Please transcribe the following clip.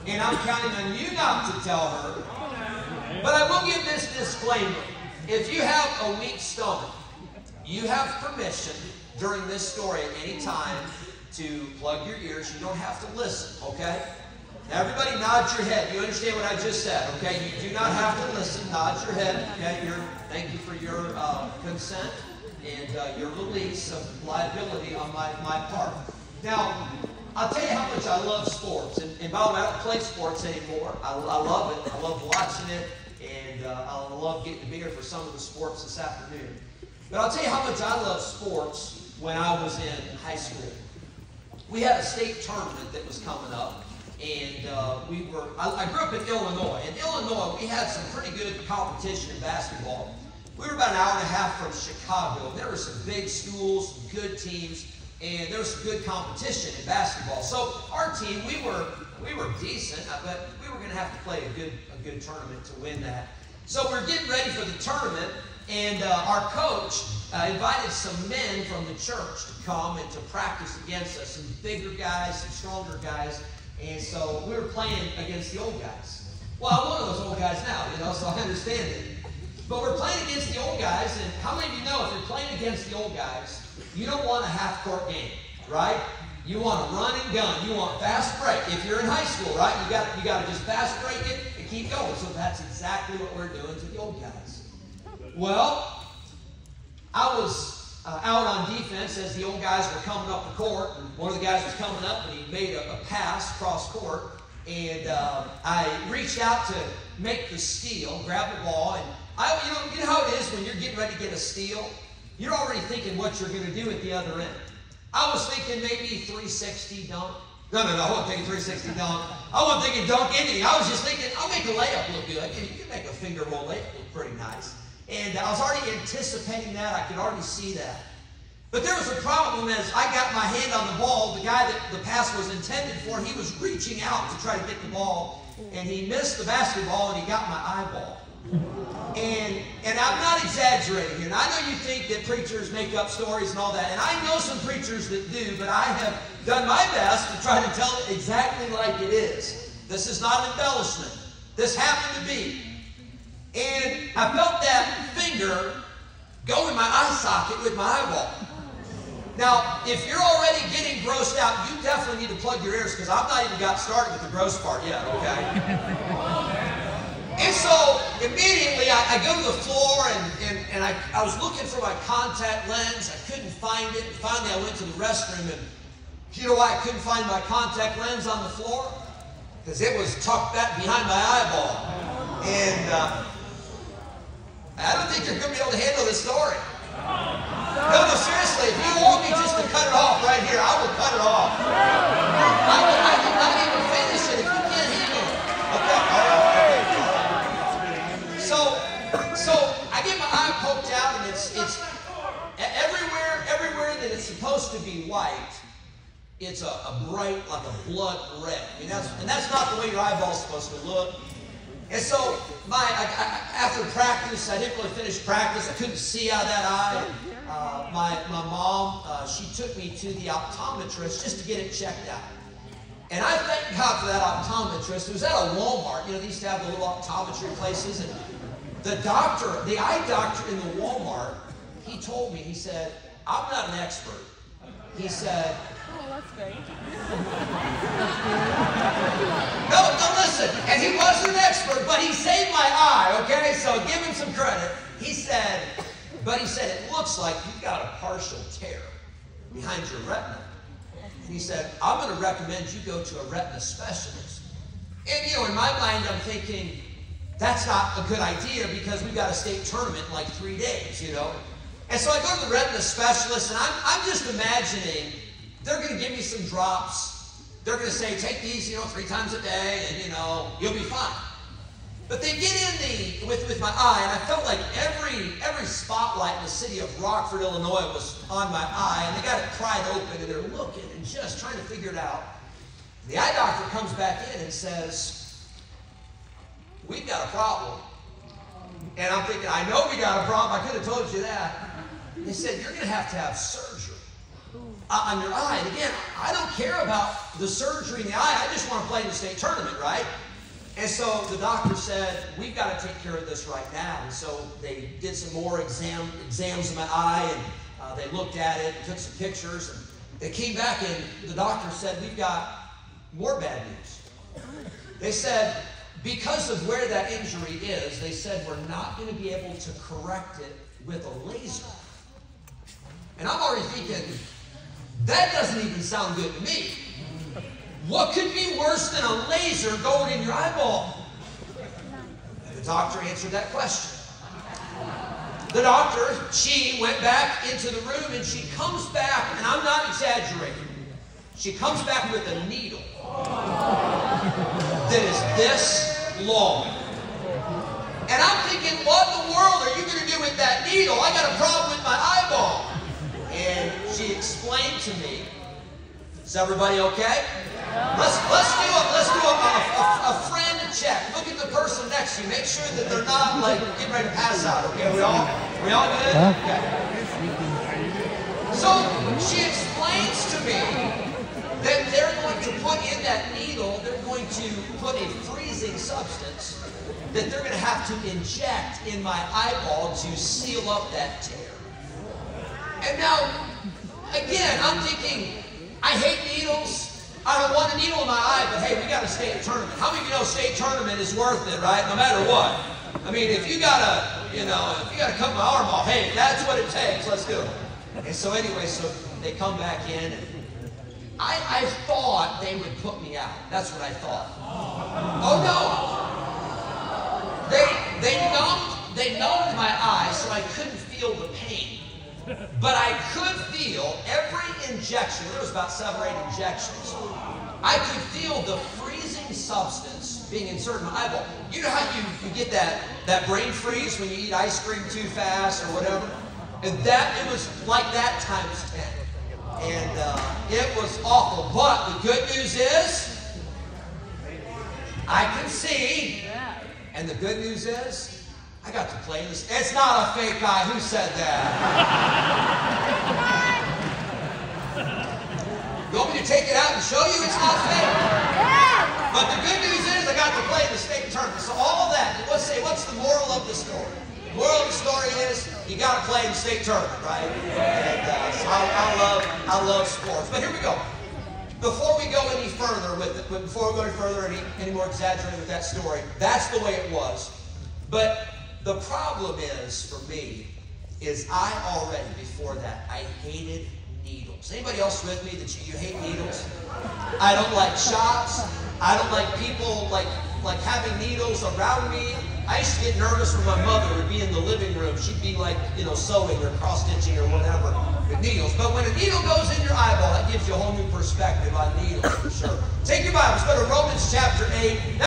And I'm counting on you not to tell her. But I will give this disclaimer. If you have a weak stomach, you have permission during this story at any time to plug your ears. You don't have to listen, okay? Now everybody nod your head. You understand what I just said, okay? You do not have to listen. Nod your head, okay? Thank you for your consent and your release of liability on my part. Now, I'll tell you how much I love sports. And by the way, I don't play sports anymore. I love it. I love watching it. And I love getting to be here for some of the sports this afternoon. But I'll tell you how much I love sports when I was in high school. We had a state tournament that was coming up. And I grew up in Illinois. In Illinois, we had some pretty good competition in basketball. We were about an hour and a half from Chicago. There were some big schools, some good teams. And there was some good competition in basketball. So our team, we were decent, but we were going to have to play a good tournament to win that. So we're getting ready for the tournament, and our coach invited some men from the church to come and to practice against us, some bigger guys, some stronger guys. And so we were playing against the old guys. Well, I'm one of those old guys now, so I understand it. But we're playing against the old guys, and how many of you know if you're playing against the old guys, you don't want a half-court game, right? You want to run and gun. You want fast break. If you're in high school, right, you got to just fast break it and keep going. So that's exactly what we're doing to the old guys. Well, I was out on defense as the old guys were coming up the court, and one of the guys was coming up, and he made a pass cross court, and I reached out to make the steal, grab the ball, and you know how it is when you're getting ready to get a steal? You're already thinking what you're going to do at the other end. I was thinking maybe 360 dunk. No, I wasn't thinking 360 dunk. I wasn't thinking dunk anything. I was just thinking, I'll make a layup look good. You can make a finger roll layup look pretty nice. And I was already anticipating that. I could already see that. But there was a problem as I got my hand on the ball. The guy that the pass was intended for, he was reaching out to try to get the ball. And he missed the basketball, and he got my eyeball. And I'm not exaggerating here. And I know you think that preachers make up stories and all that. And I know some preachers that do, but I have done my best to try to tell it exactly like it is. This is not an embellishment. This happened to be. And I felt that finger go in my eye socket with my eyeball. Now, if you're already getting grossed out, you definitely need to plug your ears, because I've not even got started with the gross part yet, okay? And so, immediately, I go to the floor, and I was looking for my contact lens. I couldn't find it. And finally, I went to the restroom, and you know why I couldn't find my contact lens on the floor? Because it was tucked back behind my eyeball. And I don't think you're going to be able to handle this story. No, seriously, if you want me just to cut it off right here, I will cut it off. I will not even finish it if you can't handle it. Okay, all right. So I get my eye poked out, and it's everywhere that it's supposed to be white, it's a bright, like a blood red. I mean, that's not the way your eyeball's supposed to look. And so after practice, I didn't really finish practice. I couldn't see out of that eye. My mom, she took me to the optometrist just to get it checked out. And I thank God for that optometrist. It was at a Walmart. You know, they used to have the little optometry places. And the eye doctor in the Walmart, he told me, he said, I'm not an expert. He said, oh, that's great. No, listen. And he wasn't an expert, but he saved my eye, okay? So give him some credit. He said, it looks like you've got a partial tear behind your retina. And he said, I'm going to recommend you go to a retina specialist. And, in my mind, I'm thinking, that's not a good idea, because we've got a state tournament in like 3 days, And so I go to the retina specialist, and I'm just imagining they're going to give me some drops. They're going to say, take these, 3 times a day, and, you'll be fine. But they get in with my eye, and I felt like every spotlight in the city of Rockford, Illinois was on my eye, and they got it pried open, and they're looking and just trying to figure it out. The eye doctor comes back in and says, we've got a problem. And I'm thinking, I know we got a problem. I could have told you that. They said, you're going to have surgery. on your eye. And again, I don't care about the surgery in the eye. I just want to play in the state tournament, right? And so the doctor said, we've got to take care of this right now. And so they did some more exams in my eye, and they looked at it and took some pictures. And they came back, and the doctor said, we've got more bad news. They said, because of where that injury is, they said, we're not going to be able to correct it with a laser. And I'm already thinking, that doesn't even sound good to me. What could be worse than a laser going in your eyeball? And the doctor answered that question. The doctor, she went back into the room, and she comes back, and I'm not exaggerating, she comes back with a needle that is this long. And I'm thinking, what in the world are you going to do with that needle? I got a problem with my eyeball. And she explained to me, is everybody okay? Let's do a friend check. Look at the person next to you. Make sure that they're not like getting ready to pass out. Okay, we all good? Okay. So she explains to me that they're going to put in that needle, they're going to put a freezing substance that they're going to have to inject in my eyeball to seal up that tear. And now, again, I'm thinking, I hate needles. I don't want a needle in my eye, but hey, we got a state tournament. How many of you know state tournament is worth it, right? No matter what. I mean, if you gotta cut my arm off, hey, that's what it takes. Let's do it. And so anyway, so they come back in, and I thought they would put me out. That's what I thought. Oh no! They numbed my eye so I couldn't feel the pain. But I could feel every injection. There was about 7 or 8 injections. I could feel the freezing substance being inserted in my eyeball. You know how you get that brain freeze when you eat ice cream too fast or whatever? And it was like that times 10. And it was awful. But the good news is, I can see. And the good news is, I got to play this. It's not a fake eye. Who said that? You want me to take it out and show you it's not fake? But the good news is I got to play in the state tournament. So all of that, let's say, what's the moral of the story? The moral of the story is you got to play in the state tournament, right? And so I love sports. But here we go. Before we go any further with it, before we go any further, any more exaggerating with that story, that's the way it was. But the problem is, for me, is I already, before that, I hated needles. Anybody else with me that you hate needles? I don't like shots. I don't like people like having needles around me. I used to get nervous when my mother would be in the living room. She'd be like, sewing or cross-stitching or whatever with needles. But when a needle goes in your eyeball, that gives you a whole new perspective on needles, for sure. Take your Bibles, go to Romans chapter 8.